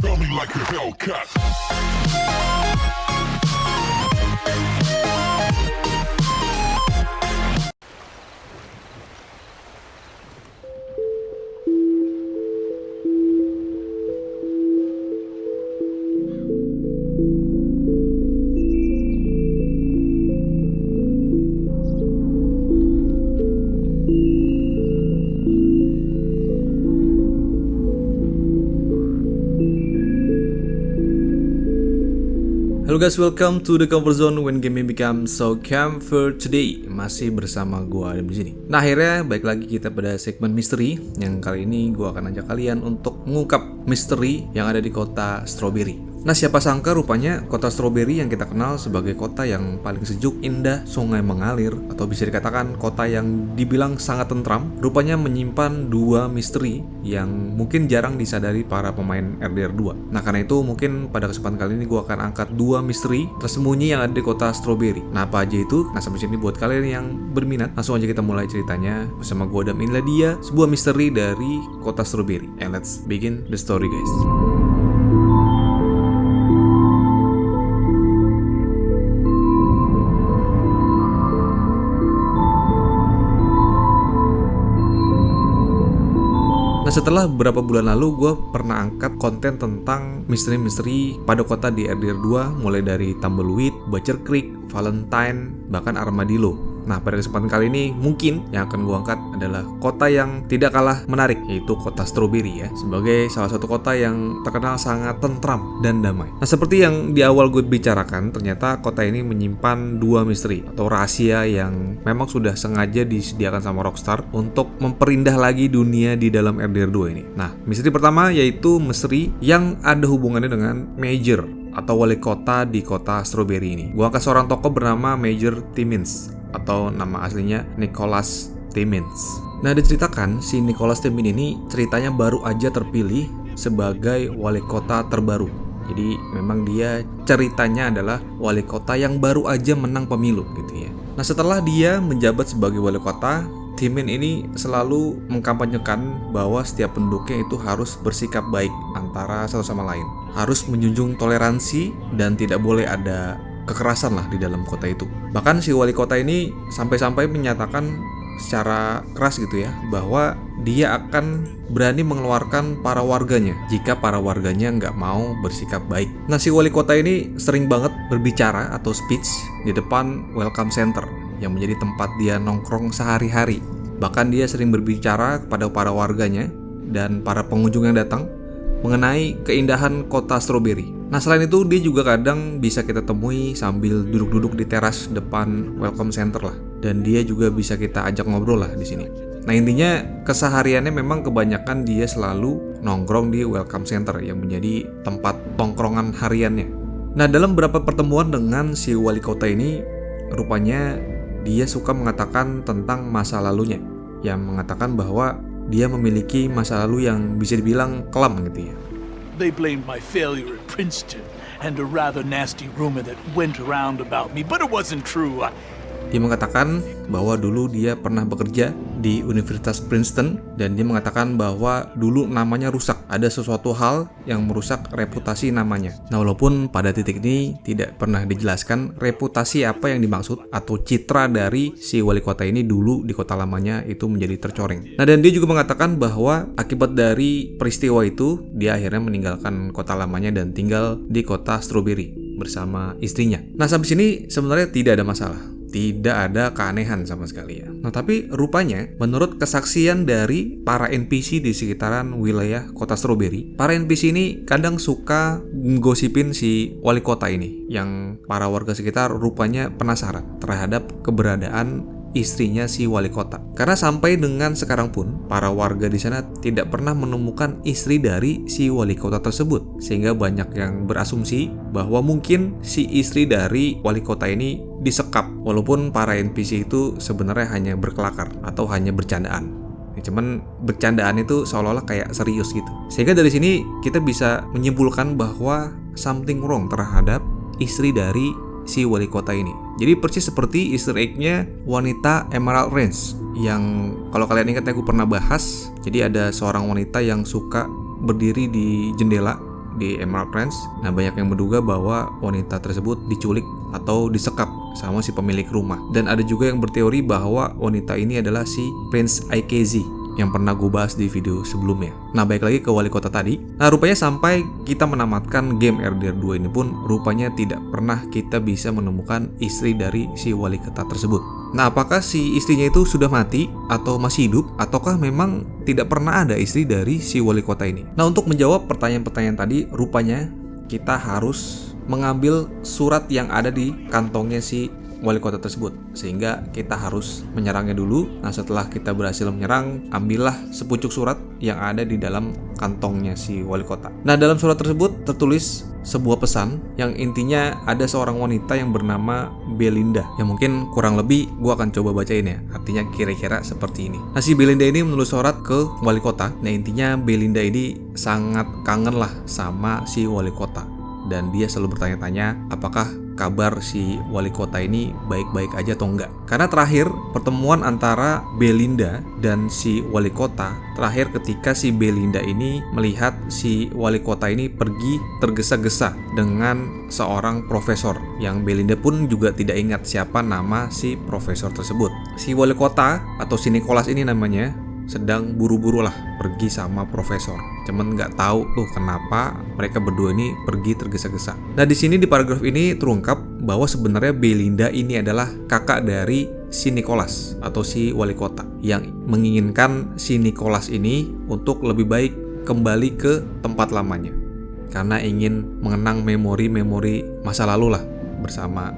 Coming like a Hellcat. Halo guys, welcome to the comfort zone when gaming becomes so comfort. Today masih bersama gua Adam di sini. Nah, akhirnya balik lagi kita pada segmen misteri yang kali ini gua akan ajak kalian untuk mengungkap misteri yang ada di kota Strawberry. Nah, siapa sangka rupanya kota Strawberry yang kita kenal sebagai kota yang paling sejuk, indah, sungai mengalir, atau bisa dikatakan kota yang dibilang sangat tentram, rupanya menyimpan dua misteri yang mungkin jarang disadari para pemain RDR 2. Nah, karena itu mungkin pada kesempatan kali ini gue akan angkat dua misteri tersembunyi yang ada di kota Strawberry. Nah, apa aja itu? Nah, sampai sini buat kalian yang berminat, langsung aja kita mulai ceritanya bersama gue Adam. Inilah dia sebuah misteri dari kota Strawberry. And let's begin the story, guys. Nah, setelah beberapa bulan lalu gue pernah angkat konten tentang misteri-misteri pada kota di RDR 2, mulai dari Tumbleweed, Butcher Creek, Valentine, bahkan Armadillo. Nah, pada kesempatan kali ini mungkin yang akan gue angkat adalah kota yang tidak kalah menarik, yaitu kota Strawberry ya, sebagai salah satu kota yang terkenal sangat tentram dan damai. Nah, seperti yang di awal gue bicarakan, ternyata kota ini menyimpan dua misteri atau rahasia yang memang sudah sengaja disediakan sama Rockstar untuk memperindah lagi dunia di dalam RDR 2 ini. Nah, misteri pertama yaitu misteri yang ada hubungannya dengan Major atau wali kota di kota Strawberry ini. Gue angkat seorang tokoh bernama Major Timmins, atau nama aslinya Nicholas Timmins. Nah, diceritakan si Nicholas Timmins ini ceritanya baru aja terpilih sebagai wali kota terbaru. Jadi memang dia ceritanya adalah wali kota yang baru aja menang pemilu gitu ya. Nah, setelah dia menjabat sebagai wali kota, Timmins ini selalu mengkampanyekan bahwa setiap penduduknya itu harus bersikap baik antara satu sama lain. Harus menjunjung toleransi dan tidak boleh ada kekerasan lah di dalam kota itu. Bahkan si wali kota ini sampai-sampai menyatakan secara keras gitu ya, bahwa dia akan berani mengeluarkan para warganya jika para warganya nggak mau bersikap baik. Nah, si wali kota ini sering banget berbicara atau speech di depan welcome center yang menjadi tempat dia nongkrong sehari-hari. Bahkan dia sering berbicara kepada para warganya dan para pengunjung yang datang mengenai keindahan kota Strawberry. Nah, selain itu dia juga kadang bisa kita temui sambil duduk-duduk di teras depan welcome center lah. Dan dia juga bisa kita ajak ngobrol lah di sini. Nah, intinya kesehariannya memang kebanyakan dia selalu nongkrong di welcome center yang menjadi tempat tongkrongan hariannya. Nah, dalam beberapa pertemuan dengan si wali kota ini, rupanya dia suka mengatakan tentang masa lalunya, yang mengatakan bahwa dia memiliki masa lalu yang bisa dibilang kelam gitu ya. They blamed my failure at Princeton and a rather nasty rumor that went around about me, but it wasn't true. Dia mengatakan bahwa dulu dia pernah bekerja di Universitas Princeton dan dia mengatakan bahwa dulu namanya rusak. Ada sesuatu hal yang merusak reputasi namanya. Nah, walaupun pada titik ini tidak pernah dijelaskan reputasi apa yang dimaksud atau citra dari si wali kota ini dulu di kota lamanya itu menjadi tercoreng. Nah, dan dia juga mengatakan bahwa akibat dari peristiwa itu dia akhirnya meninggalkan kota lamanya dan tinggal di kota Strawberry bersama istrinya. Nah, sampai sini sebenarnya tidak ada masalah. Tidak ada keanehan sama sekali ya. Nah, tapi rupanya menurut kesaksian dari para NPC di sekitaran wilayah kota Strawberry, para NPC ini kadang suka menggosipin si wali kota ini, yang para warga sekitar rupanya penasaran terhadap keberadaan istrinya si wali kota. Karena sampai dengan sekarang pun para warga di sana tidak pernah menemukan istri dari si wali kota tersebut, sehingga banyak yang berasumsi bahwa mungkin si istri dari wali kota ini disekap, walaupun para NPC itu sebenarnya hanya berkelakar atau hanya bercandaan. Cuman bercandaan itu seolah-olah kayak serius gitu. Sehingga dari sini kita bisa menyimpulkan bahwa something wrong terhadap istri dari si wali kota ini. Jadi persis seperti easter egg-nya wanita Emerald Range yang kalau kalian ingat aku pernah bahas. Jadi ada seorang wanita yang suka berdiri di jendela di Emerald Ranch. Nah, banyak yang menduga bahwa wanita tersebut diculik atau disekap sama si pemilik rumah. Dan ada juga yang berteori bahwa wanita ini adalah si Prince Aikaze yang pernah gue bahas di video sebelumnya. Nah, balik lagi ke wali kota tadi. Nah, rupanya sampai kita menamatkan game RDR 2 ini pun rupanya tidak pernah kita bisa menemukan istri dari si wali kota tersebut. Nah, apakah si istrinya itu sudah mati atau masih hidup, ataukah memang tidak pernah ada istri dari si wali kota ini? Nah, untuk menjawab pertanyaan-pertanyaan tadi, rupanya kita harus mengambil surat yang ada di kantongnya si wali kota tersebut, sehingga kita harus menyerangnya dulu. Nah, setelah kita berhasil menyerang, ambillah sepucuk surat yang ada di dalam kantongnya si wali kota. Nah, dalam surat tersebut tertulis sebuah pesan yang intinya ada seorang wanita yang bernama Belinda, yang mungkin kurang lebih gue akan coba bacain ya, artinya kira-kira seperti ini. Nah, si Belinda ini menulis surat ke wali kota. Nah, intinya Belinda ini sangat kangen lah sama si wali kota, dan dia selalu bertanya-tanya apakah kabar si wali kota ini baik-baik aja atau enggak. Karena terakhir pertemuan antara Belinda dan si wali kota terakhir ketika si Belinda ini melihat si wali kota ini pergi tergesa-gesa dengan seorang profesor, yang Belinda pun juga tidak ingat siapa nama si profesor tersebut. Si wali kota atau si Nicholas ini namanya sedang buru-buru lah pergi sama profesor. Cuman nggak tahu tuh kenapa mereka berdua ini pergi tergesa-gesa. Nah, di sini di paragraf ini terungkap bahwa sebenarnya Belinda ini adalah kakak dari si Nicholas atau si wali kota, yang menginginkan si Nicholas ini untuk lebih baik kembali ke tempat lamanya karena ingin mengenang memori-memori masa lalu lah bersama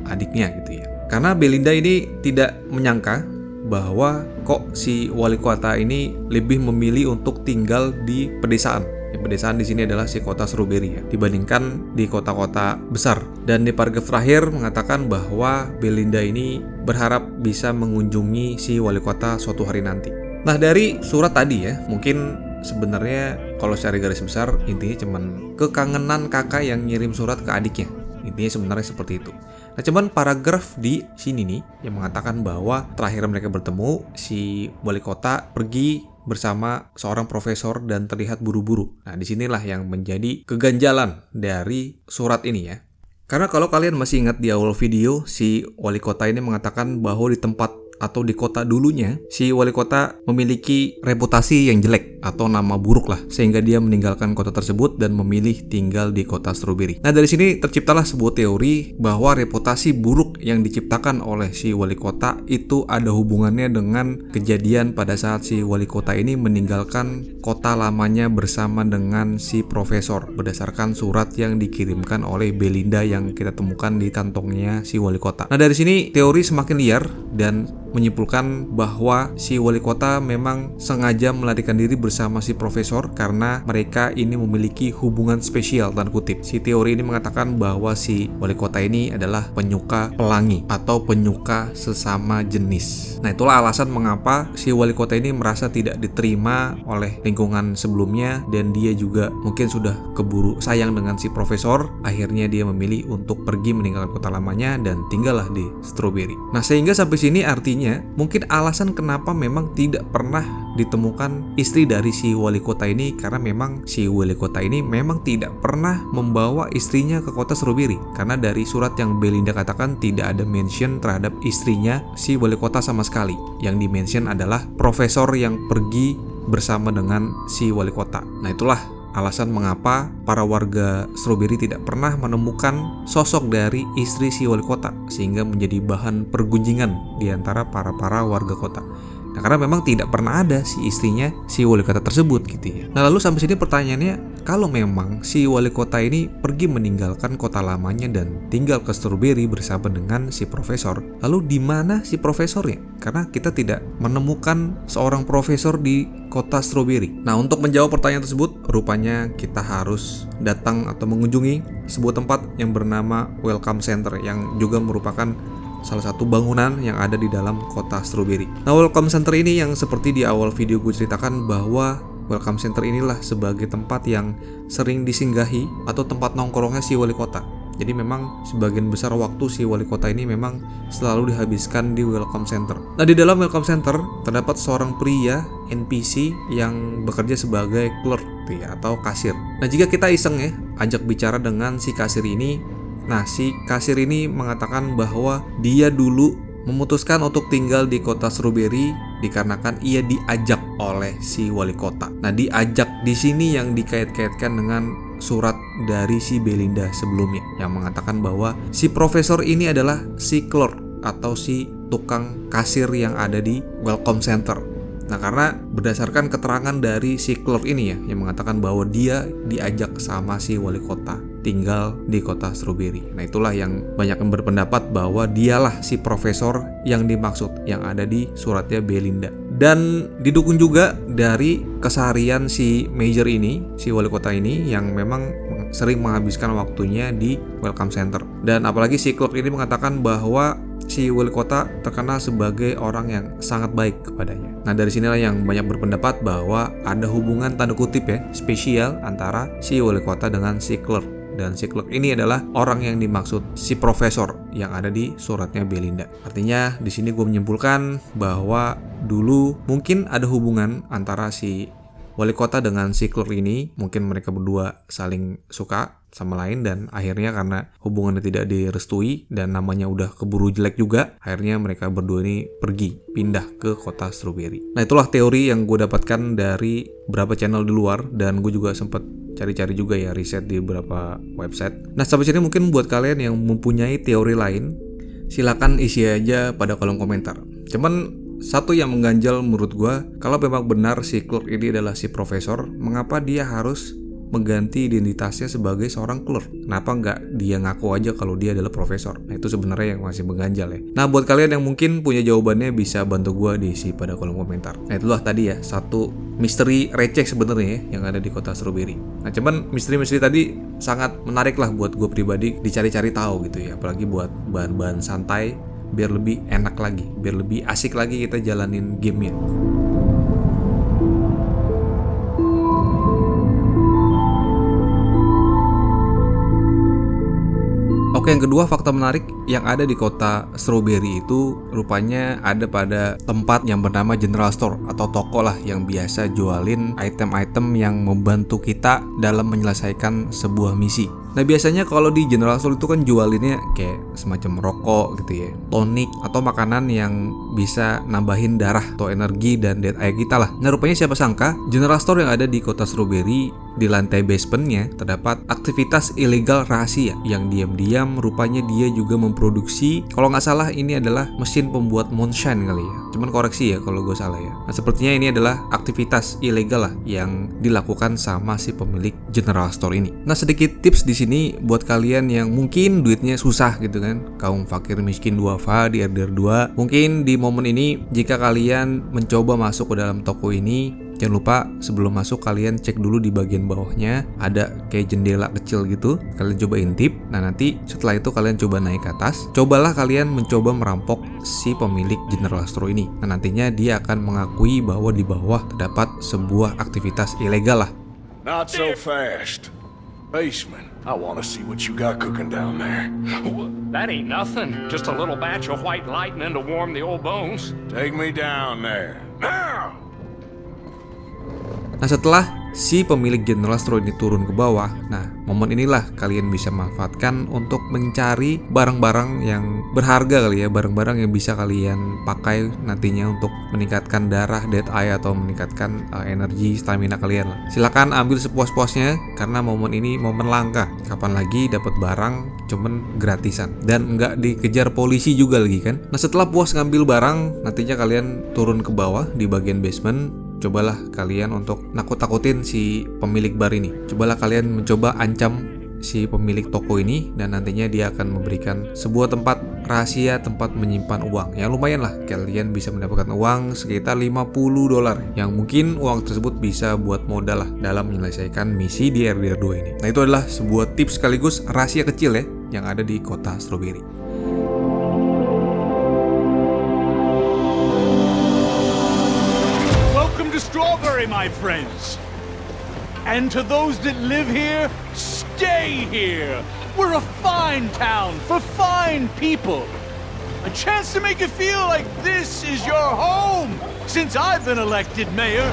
adiknya gitu ya. Karena Belinda ini tidak menyangka bahwa kok si wali kota ini lebih memilih untuk tinggal di pedesaan. Pedesaan di sini adalah si kota Strawberry ya, dibandingkan di kota-kota besar. Dan di paragraf terakhir mengatakan bahwa Belinda ini berharap bisa mengunjungi si wali kota suatu hari nanti. Nah, dari surat tadi ya, mungkin sebenarnya kalau secara garis besar intinya cuman kekangenan kakak yang ngirim surat ke adiknya. Intinya sebenarnya seperti itu. Nah, cuman paragraf di sini nih yang mengatakan bahwa terakhir mereka bertemu, si wali kota pergi bersama seorang profesor dan terlihat buru-buru. Nah, disinilah yang menjadi keganjalan dari surat ini ya. Karena kalau kalian masih ingat di awal video, si wali kota ini mengatakan bahwa di tempat atau di kota dulunya, si wali kota memiliki reputasi yang jelek atau nama buruk lah, sehingga dia meninggalkan kota tersebut dan memilih tinggal di kota Strawberry. Nah, dari sini terciptalah sebuah teori bahwa reputasi buruk yang diciptakan oleh si wali kota itu ada hubungannya dengan kejadian pada saat si wali kota ini meninggalkan kota lamanya bersama dengan si profesor, berdasarkan surat yang dikirimkan oleh Belinda yang kita temukan di kantongnya si wali kota. Nah, dari sini teori semakin liar dan menyimpulkan bahwa si wali kota memang sengaja melarikan diri bersama si profesor karena mereka ini memiliki hubungan spesial tanda kutip. Si teori ini mengatakan bahwa si wali kota ini adalah penyuka pelangi atau penyuka sesama jenis. Nah, itulah alasan mengapa si wali kota ini merasa tidak diterima oleh lingkungan sebelumnya, dan dia juga mungkin sudah keburu sayang dengan si profesor. Akhirnya dia memilih untuk pergi meninggalkan kota lamanya dan tinggallah di Strawberry. Nah, sehingga sampai sini artinya mungkin alasan kenapa memang tidak pernah ditemukan istri dari si wali kota ini, karena memang si wali kota ini memang tidak pernah membawa istrinya ke kota Strawberry. Karena dari surat yang Belinda katakan tidak ada mention terhadap istrinya si wali kota sama sekali. Yang di-mention adalah profesor yang pergi bersama dengan si wali kota. Nah, itulah alasan mengapa para warga Strawberry tidak pernah menemukan sosok dari istri si wali kota, sehingga menjadi bahan pergunjingan di antara para warga kota. Nah, karena memang tidak pernah ada si istrinya si wali kota tersebut gitu ya. Nah, lalu sampai sini pertanyaannya, kalau memang si wali kota ini pergi meninggalkan kota lamanya dan tinggal ke Strawberry bersama dengan si profesor, lalu di mana si profesornya? Karena kita tidak menemukan seorang profesor di kota Strawberry. Nah, untuk menjawab pertanyaan tersebut, rupanya kita harus datang atau mengunjungi sebuah tempat yang bernama Welcome Center, yang juga merupakan salah satu bangunan yang ada di dalam kota Strawberry. Nah, Welcome Center ini yang seperti di awal video gue ceritakan bahwa Welcome Center inilah sebagai tempat yang sering disinggahi atau tempat nongkrongnya si wali kota. Jadi memang sebagian besar waktu si wali kota ini memang selalu dihabiskan di Welcome Center. Nah, di dalam Welcome Center terdapat seorang pria NPC yang bekerja sebagai clerk gitu ya, atau kasir. Nah, jika kita iseng ya ajak bicara dengan si kasir ini, nah si kasir ini mengatakan bahwa dia dulu memutuskan untuk tinggal di kota Strawberry dikarenakan ia diajak oleh si wali kota. Nah, diajak di sini yang dikait-kaitkan dengan surat dari si Belinda sebelumnya yang mengatakan bahwa si profesor ini adalah si clerk atau si tukang kasir yang ada di Welcome Center. Nah, karena berdasarkan keterangan dari si clerk ini ya, yang mengatakan bahwa dia diajak sama si wali kota tinggal di kota Strawberry. Nah, itulah yang banyak yang berpendapat bahwa dialah si profesor yang dimaksud yang ada di suratnya Belinda. Dan didukung juga dari keseharian si Major ini, si wali kota ini yang memang sering menghabiskan waktunya di Welcome Center. Dan apalagi si clerk ini mengatakan bahwa si wali kota terkenal sebagai orang yang sangat baik kepadanya. Nah, dari sinilah yang banyak berpendapat bahwa ada hubungan tanda kutip ya, spesial antara si wali kota dengan si clerk. Dan si clerk ini adalah orang yang dimaksud si profesor yang ada di suratnya Belinda. Artinya di sini gue menyimpulkan bahwa dulu mungkin ada hubungan antara si wali kota dengan si clerk ini. Mungkin mereka berdua saling suka sama lain dan akhirnya karena hubungannya tidak direstui dan namanya udah keburu jelek juga, akhirnya mereka berdua ini pergi pindah ke kota Strawberry. Nah, itulah teori yang gue dapatkan dari beberapa channel di luar dan gue juga sempat cari-cari juga ya, riset di beberapa website. Nah, sampai sini mungkin buat kalian yang mempunyai teori lain, silakan isi aja pada kolom komentar. Cuman satu yang mengganjal menurut gue, kalau memang benar si clerk ini adalah si profesor, mengapa dia harus mengganti identitasnya sebagai seorang clerk? Kenapa nggak dia ngaku aja kalau dia adalah profesor? Nah, itu sebenarnya yang masih mengganjal ya. Nah, buat kalian yang mungkin punya jawabannya bisa bantu gue diisi pada kolom komentar. Nah, itulah tadi ya, satu misteri receh sebenarnya ya, yang ada di kota Strawberry. Nah, cuman misteri-misteri tadi sangat menarik lah buat gue pribadi dicari-cari tahu gitu ya. Apalagi buat bahan-bahan santai, biar lebih enak lagi, biar lebih asik lagi kita jalanin gamenya. Oke, yang kedua, fakta menarik yang ada di kota Strawberry itu rupanya ada pada tempat yang bernama General Store atau toko lah yang biasa jualin item-item yang membantu kita dalam menyelesaikan sebuah misi. Nah, biasanya kalau di General Store itu kan jualinnya kayak semacam rokok gitu ya, tonik atau makanan yang bisa nambahin darah atau energi dan dead eye kita lah. Nah, rupanya siapa sangka General Store yang ada di kota Strawberry di lantai basementnya terdapat aktivitas ilegal rahasia yang diam-diam rupanya dia juga memproduksi, kalau nggak salah ini adalah mesin pembuat moonshine kali ya. Cuman koreksi ya kalau gue salah ya. Nah, sepertinya ini adalah aktivitas ilegal lah yang dilakukan sama si pemilik General Store ini. Nah, sedikit tips di sini buat kalian yang mungkin duitnya susah gitu kan, kaum fakir miskin duafa di RDR 2. Mungkin di momen ini jika kalian mencoba masuk ke dalam toko ini, jangan lupa sebelum masuk kalian cek dulu di bagian bawahnya ada kayak jendela kecil gitu. Kalian coba intip. Nah, nanti setelah itu kalian coba naik ke atas. Cobalah kalian mencoba merampok si pemilik General Store ini. Nah, nantinya dia akan mengakui bahwa di bawah terdapat sebuah aktivitas ilegal lah. Not so fast. Basement. I want to see what you got cooking down there. That ain't nothing. Just a little batch of white lightning to warm the old bones. Take me down there. Now! Nah, setelah si pemilik General Store ini turun ke bawah, nah momen inilah kalian bisa manfaatkan untuk mencari barang-barang yang berharga kali ya, barang-barang yang bisa kalian pakai nantinya untuk meningkatkan darah, dead eye, atau meningkatkan energi, stamina kalian lah. Silakan ambil sepuas-puasnya karena momen ini momen langka. Kapan lagi dapat barang cuman gratisan dan nggak dikejar polisi juga lagi kan. Nah, setelah puas ngambil barang, nantinya kalian turun ke bawah di bagian basement. Cobalah kalian untuk nakut-nakutin si pemilik bar ini. Cobalah kalian mencoba ancam si pemilik toko ini dan nantinya dia akan memberikan sebuah tempat rahasia, tempat menyimpan uang. Ya lumayan lah, kalian bisa mendapatkan uang sekitar $50 yang mungkin uang tersebut bisa buat modal lah dalam menyelesaikan misi di RDR 2 ini. Nah, itu adalah sebuah tips sekaligus rahasia kecil ya yang ada di kota Strawberry. Strawberry, my friends. And to those that live here, stay here. We're a fine town for fine people. A chance to make you feel like this is your home since I've been elected mayor.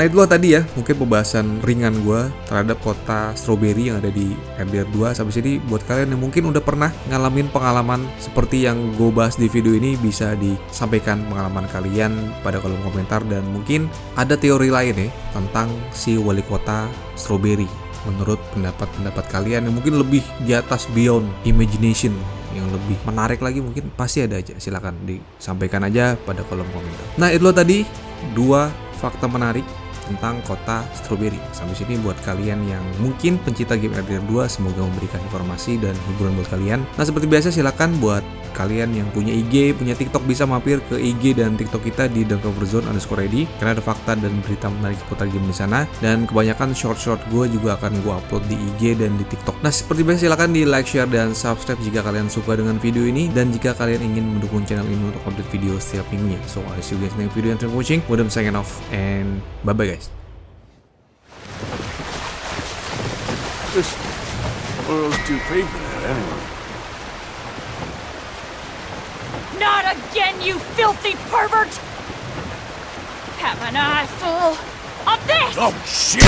Nah itulah tadi ya, mungkin pembahasan ringan gue terhadap kota Strawberry yang ada di RDR2. Sampai sini buat kalian yang mungkin udah pernah ngalamin pengalaman seperti yang gue bahas di video ini, bisa disampaikan pengalaman kalian pada kolom komentar. Dan mungkin ada teori lain ya tentang si wali kota Strawberry. Menurut pendapat kalian yang mungkin lebih di atas beyond imagination, yang lebih menarik lagi, mungkin pasti ada aja. Silakan disampaikan aja pada kolom komentar. Nah itulah tadi 2 fakta menarik tentang kota Strawberry. Sampai sini buat kalian yang mungkin pencinta game RDR2, semoga memberikan informasi dan hiburan buat kalian. Nah seperti biasa silakan buat kalian yang punya IG, punya TikTok, bisa mampir ke IG dan TikTok kita di darkoverzone_id, karena ada fakta dan berita menarik seputar game di sana. Dan kebanyakan short gue juga akan gue upload di IG dan di TikTok. Nah seperti biasa silakan di like, share, dan subscribe jika kalian suka dengan video ini, dan jika kalian ingin mendukung channel ini untuk update video setiap minggunya. So I see you guys in the next video, and thanks for watching. Modem signing off and bye bye guys. Just what are those two people at anyway? Not again, you filthy pervert! Have an eye full of this! Oh shit!